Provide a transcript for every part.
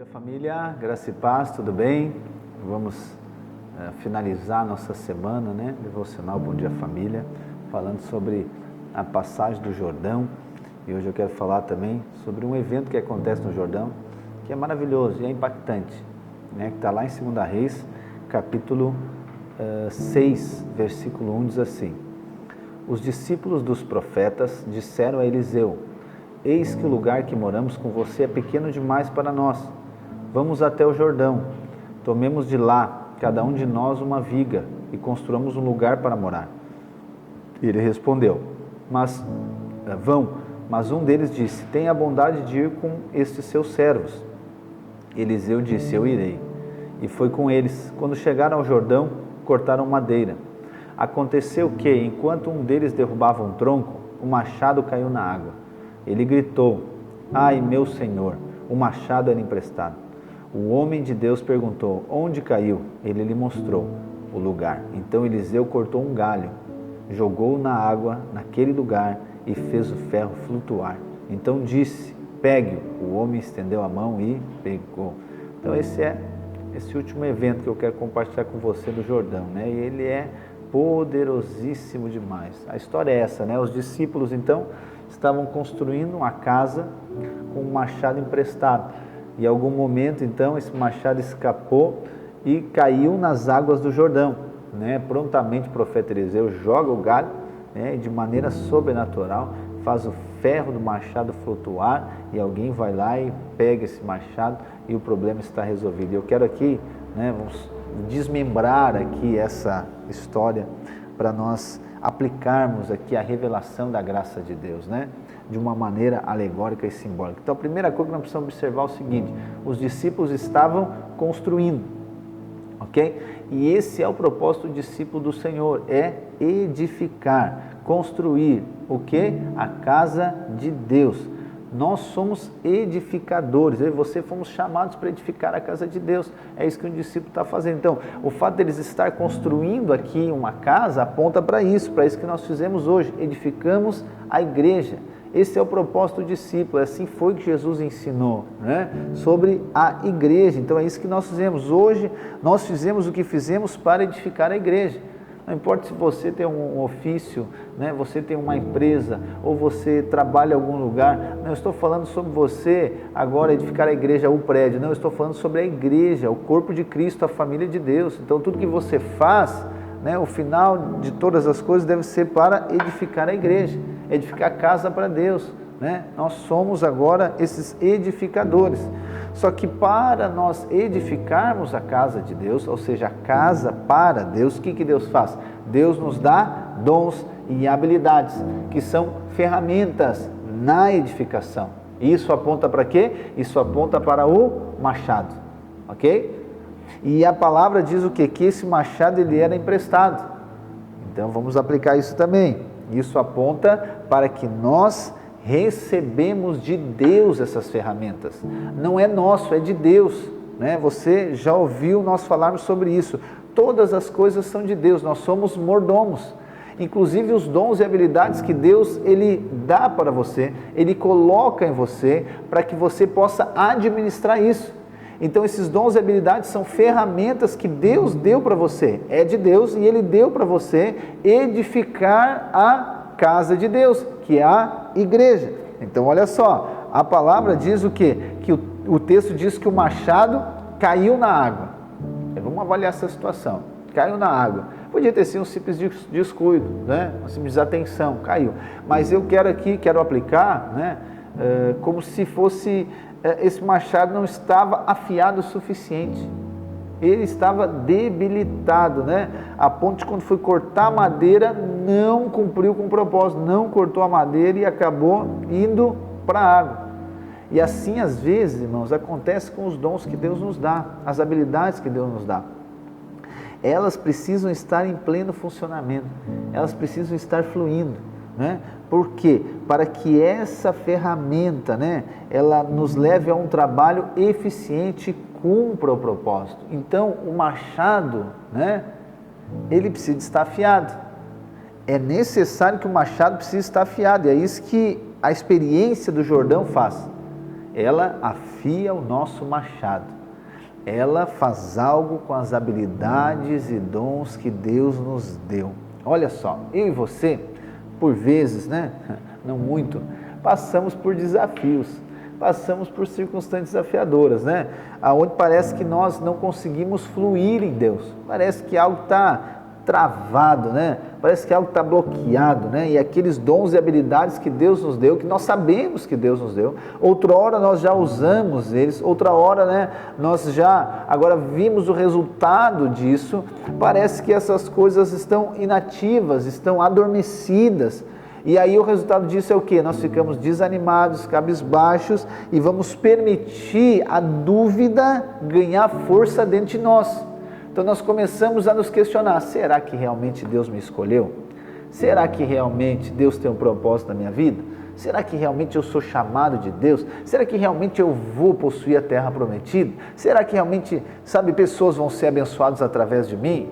dia, família, graça e paz, tudo bem? Vamos finalizar nossa semana, né? Devocional Bom Dia Família, falando sobre a passagem do Jordão. E hoje eu quero falar também sobre um evento que acontece no Jordão, que é maravilhoso e é impactante, né? Que está lá em 2 Reis, capítulo 6, versículo 1, diz assim: Os discípulos dos profetas disseram a Eliseu: Eis que o lugar que moramos com você é pequeno demais para nós. Vamos até o Jordão, tomemos de lá, cada um de nós, uma viga e construamos um lugar para morar. Ele respondeu: Mas um deles disse: Tenha a bondade de ir com estes seus servos. Eliseu disse: Eu irei. E foi com eles. Quando chegaram ao Jordão, cortaram madeira. Aconteceu que, enquanto um deles derrubava um tronco, o machado caiu na água. Ele gritou: Ai, meu senhor, o machado era emprestado. O homem de Deus perguntou: Onde caiu? Ele lhe mostrou o lugar. Então Eliseu cortou um galho, jogou-o na água naquele lugar e fez o ferro flutuar. Então disse: Pegue-o. O homem estendeu a mão e pegou. Então esse é esse último evento que eu quero compartilhar com você do Jordão, né? E ele é poderosíssimo demais. A história é essa, né? Os discípulos então estavam construindo uma casa com um machado emprestado. E em algum momento, então, esse machado escapou e caiu nas águas do Jordão, né? Prontamente o profeta Eliseu joga o galho, né? E de maneira sobrenatural faz o ferro do machado flutuar e alguém vai lá e pega esse machado e o problema está resolvido. Eu quero aqui, né, vamos desmembrar aqui essa história para nós aplicarmos aqui a revelação da graça de Deus, né? De uma maneira alegórica e simbólica. Então, a primeira coisa que nós precisamos observar é o seguinte: os discípulos estavam construindo, ok? E esse é o propósito do discípulo do Senhor, é edificar, construir o que? A casa de Deus. Nós somos edificadores, eu e você fomos chamados para edificar a casa de Deus. É isso que um discípulo está fazendo. Então, o fato deles estar construindo aqui uma casa aponta para isso que nós fizemos hoje. Edificamos a igreja. Esse é o propósito do discípulo, assim foi que Jesus ensinou, né? Sobre a igreja. Então é isso que nós fizemos. Hoje nós fizemos o que fizemos para edificar a igreja. Não importa se você tem um ofício, né? Você tem uma empresa ou você trabalha em algum lugar. Não estou falando sobre você agora edificar a igreja, o prédio. Não, eu estou falando sobre a igreja, o corpo de Cristo, a família de Deus. Então tudo que você faz, né, o final de todas as coisas deve ser para edificar a igreja, edificar a casa para Deus, né? Nós somos agora esses edificadores. Só que para nós edificarmos a casa de Deus, ou seja, a casa para Deus, o que Deus faz? Deus nos dá dons e habilidades, que são ferramentas na edificação. Isso aponta para quê? Isso aponta para o machado, ok? E a palavra diz o quê? Que esse machado ele era emprestado. Então vamos aplicar isso também. Isso aponta para que nós recebemos de Deus essas ferramentas. Não é nosso, é de Deus, né? Você já ouviu nós falarmos sobre isso. Todas as coisas são de Deus, nós somos mordomos. Inclusive os dons e habilidades que Deus ele dá para você, ele coloca em você para que você possa administrar isso. Então esses dons e habilidades são ferramentas que Deus deu para você, é de Deus e Ele deu para você edificar a casa de Deus, que é a igreja. Então olha só, a palavra diz o quê? Que o texto diz que o machado caiu na água. Vamos avaliar essa situação, caiu na água. Podia ter sido um simples descuido, né? Uma simples desatenção, caiu. Mas eu quero aplicar, né? Como se fosse... esse machado não estava afiado o suficiente, ele estava debilitado, né? A ponto de quando foi cortar a madeira, não cumpriu com o propósito, não cortou a madeira e acabou indo para a água. E assim às vezes, irmãos, acontece com os dons que Deus nos dá, as habilidades que Deus nos dá. Elas precisam estar em pleno funcionamento, elas precisam estar fluindo, né? Por quê? Para que essa ferramenta, né, ela nos leve a um trabalho eficiente e cumpra o propósito. Então, o machado, né, ele precisa estar afiado. É necessário que o machado precise estar afiado. E é isso que a experiência do Jordão faz. ela afia o nosso machado. Ela faz algo com as habilidades e dons que Deus nos deu. Olha só, eu e você, por vezes, né, não muito, passamos por desafios, passamos por circunstâncias desafiadoras, né, aonde parece que nós não conseguimos fluir em Deus, parece que algo está travado, né? Parece que algo está bloqueado, né? E aqueles dons e habilidades que Deus nos deu, que nós sabemos que Deus nos deu, outra hora nós já usamos eles, outra hora, né, nós já agora vimos o resultado disso, parece que essas coisas estão inativas, estão adormecidas, e aí o resultado disso é o quê? Nós ficamos desanimados, cabisbaixos, e vamos permitir a dúvida ganhar força dentro de nós. Então nós começamos a nos questionar, será que realmente Deus me escolheu? Será que realmente Deus tem um propósito na minha vida? Será que realmente eu sou chamado de Deus? Será que realmente eu vou possuir a terra prometida? Será que realmente, pessoas vão ser abençoadas através de mim?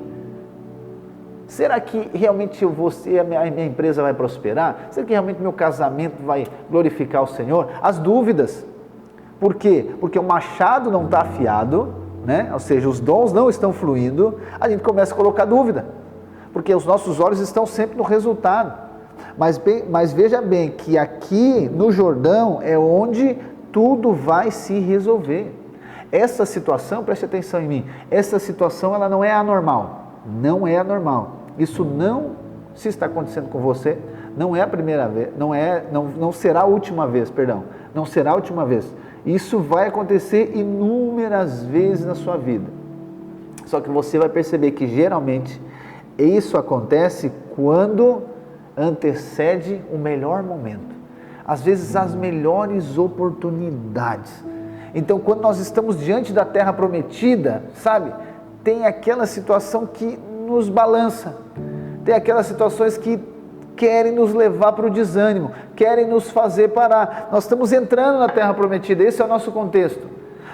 Será que realmente eu vou ser, a minha empresa vai prosperar? Será que realmente meu casamento vai glorificar o Senhor? As dúvidas. Por quê? Porque o machado não está afiado, né? Ou seja, os dons não estão fluindo, a gente começa a colocar dúvida, porque os nossos olhos estão sempre no resultado, mas veja bem que aqui no Jordão é onde tudo vai se resolver. Essa situação, preste atenção em mim, essa situação ela não é anormal, não é anormal, isso não se está acontecendo com você, não é a primeira vez, não será a última vez, não será a última vez. Isso vai acontecer inúmeras vezes na sua vida. Só que você vai perceber que geralmente isso acontece quando antecede o melhor momento. Às vezes as melhores oportunidades. Então quando nós estamos diante da terra prometida, tem aquela situação que nos balança. Tem aquelas situações que querem nos levar para o desânimo, querem nos fazer parar. Nós estamos entrando na terra prometida, esse é o nosso contexto.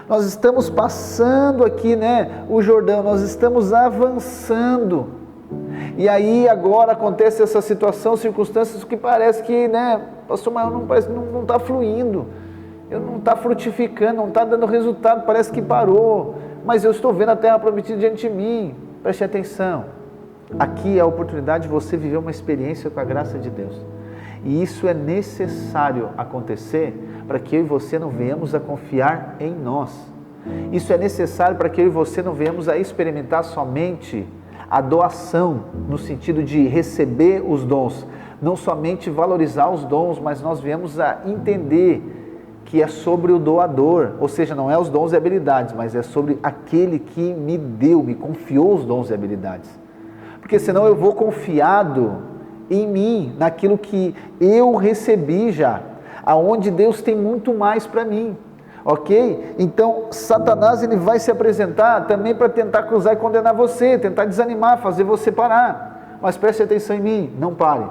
Nós estamos passando aqui, o Jordão, nós estamos avançando. E aí agora acontece essa situação, circunstâncias que parece que, pastor, mas não está fluindo, não está frutificando, não está dando resultado, parece que parou, mas eu estou vendo a terra prometida diante de mim. Preste atenção. Aqui é a oportunidade de você viver uma experiência com a graça de Deus. E isso é necessário acontecer para que eu e você não venhamos a confiar em nós. Isso é necessário para que eu e você não venhamos a experimentar somente a doação, no sentido de receber os dons. Não somente valorizar os dons, mas nós viemos a entender que é sobre o doador. Ou seja, não é os dons e habilidades, mas é sobre aquele que me deu, me confiou os dons e habilidades. Porque senão eu vou confiado em mim, naquilo que eu recebi já, aonde Deus tem muito mais para mim, ok? Então Satanás ele vai se apresentar também para tentar cruzar e condenar você, tentar desanimar, fazer você parar, mas preste atenção em mim, não pare,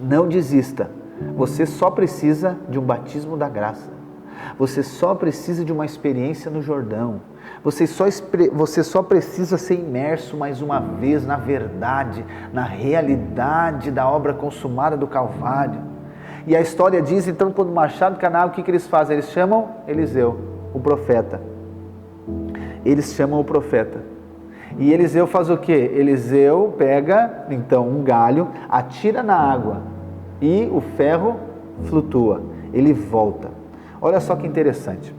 não desista, você só precisa de um batismo da graça, você só precisa de uma experiência no Jordão, você só precisa ser imerso mais uma vez na verdade, na realidade da obra consumada do Calvário. E a história diz, então, quando o machado canal, o que eles fazem? Eles chamam Eliseu, o profeta. Eles chamam o profeta. E Eliseu faz o quê? Eliseu pega, então, um galho, atira na água e o ferro flutua. Ele volta. Olha só que interessante.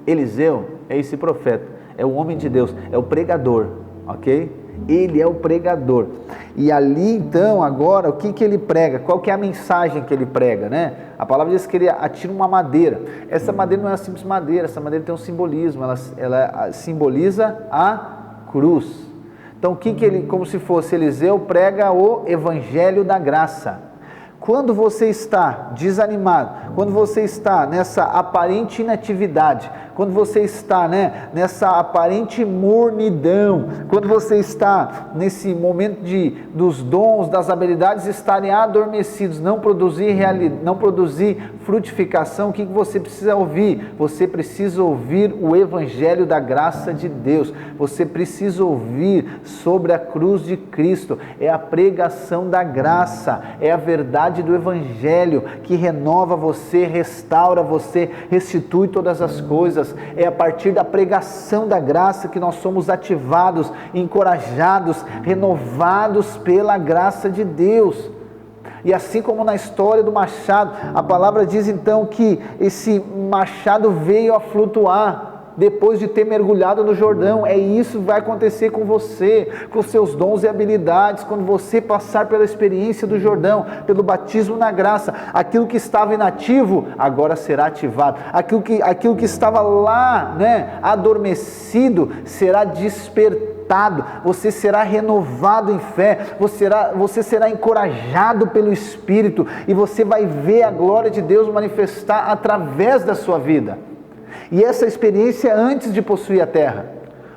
Eliseu é esse profeta, é o homem de Deus, é o pregador, ok? Ele é o pregador. E ali então, agora, o que ele prega? Qual que é a mensagem que ele prega, A palavra diz que ele atira uma madeira. Essa madeira não é uma simples madeira, essa madeira tem um simbolismo, ela simboliza a cruz. Então, como se fosse Eliseu, prega o evangelho da graça. Quando você está desanimado, quando você está nessa aparente inatividade, quando você está nessa aparente mornidão, quando você está nesse momento dos dons, das habilidades estarem adormecidos, não produzir frutificação, o que você precisa ouvir? Você precisa ouvir o evangelho da graça de Deus, você precisa ouvir sobre a cruz de Cristo, é a pregação da graça, é a verdade verdade do Evangelho que renova você, restaura você, restitui todas as coisas. É a partir da pregação da graça que nós somos ativados, encorajados, renovados pela graça de Deus. E assim como na história do machado, a palavra diz então que esse machado veio a flutuar depois de ter mergulhado no Jordão. É isso que vai acontecer com você, com seus dons e habilidades, quando você passar pela experiência do Jordão, pelo batismo na graça. Aquilo que estava inativo, agora será ativado. Aquilo que estava lá, adormecido, será despertado. Você será renovado em fé, você será encorajado pelo Espírito, e você vai ver a glória de Deus manifestar através da sua vida. E essa experiência antes de possuir a terra.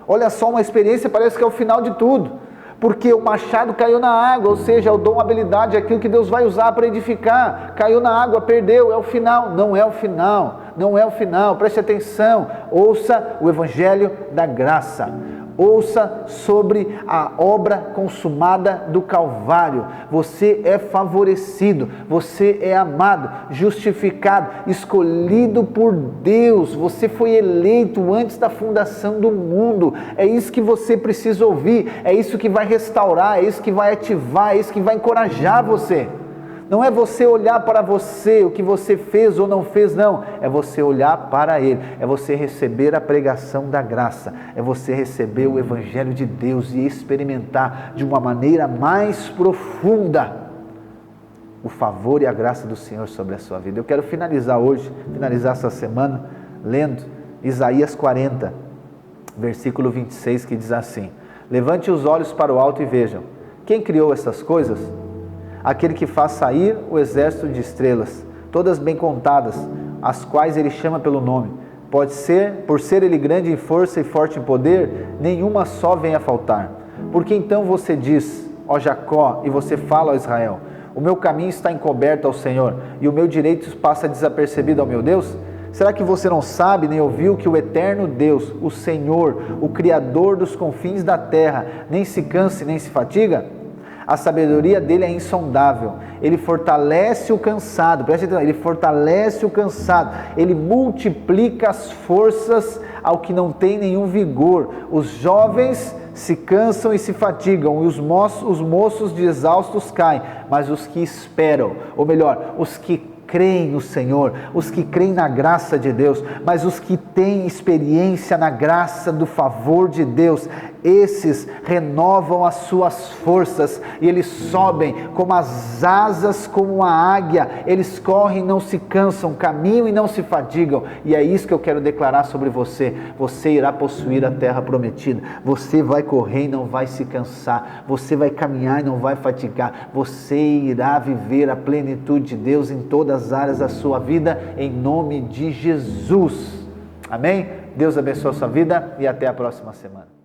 Olha só, uma experiência parece que é o final de tudo, porque o machado caiu na água, ou seja, o dom, a habilidade, aquilo que Deus vai usar para edificar, caiu na água, perdeu, é o final. Não é o final, não é o final, preste atenção, ouça o Evangelho da graça. Ouça sobre a obra consumada do Calvário. Você é favorecido, você é amado, justificado, escolhido por Deus. Você foi eleito antes da fundação do mundo. É isso que você precisa ouvir, é isso que vai restaurar, é isso que vai ativar, é isso que vai encorajar você. Não é você olhar para você, o que você fez ou não fez, não. É você olhar para Ele, é você receber a pregação da graça, é você receber o Evangelho de Deus e experimentar de uma maneira mais profunda o favor e a graça do Senhor sobre a sua vida. Eu quero finalizar essa semana, lendo Isaías 40, versículo 26, que diz assim: levante os olhos para o alto e vejam, quem criou essas coisas? Aquele que faz sair o exército de estrelas, todas bem contadas, as quais ele chama pelo nome. Por ser ele grande em força e forte em poder, nenhuma só vem a faltar. Porque então você diz, ó Jacó, e você fala, ó Israel, o meu caminho está encoberto ao Senhor, e o meu direito passa desapercebido ao meu Deus? Será que você não sabe nem ouviu que o eterno Deus, o Senhor, o Criador dos confins da terra, nem se cansa nem se fatiga? A sabedoria dele é insondável, ele fortalece o cansado, preste atenção, ele fortalece o cansado, ele multiplica as forças ao que não tem nenhum vigor. Os jovens se cansam e se fatigam, e os moços de exaustos caem, mas os que esperam, ou melhor, os que creem no Senhor, os que creem na graça de Deus, mas os que têm experiência na graça do favor de Deus, esses renovam as suas forças e eles sobem como as asas, como uma águia, eles correm e não se cansam, caminham e não se fatigam. E é isso que eu quero declarar sobre você. Você irá possuir a terra prometida, você vai correr e não vai se cansar, você vai caminhar e não vai fatigar, você irá viver a plenitude de Deus em todas as áreas da sua vida, em nome de Jesus. Amém? Deus abençoe a sua vida e até a próxima semana.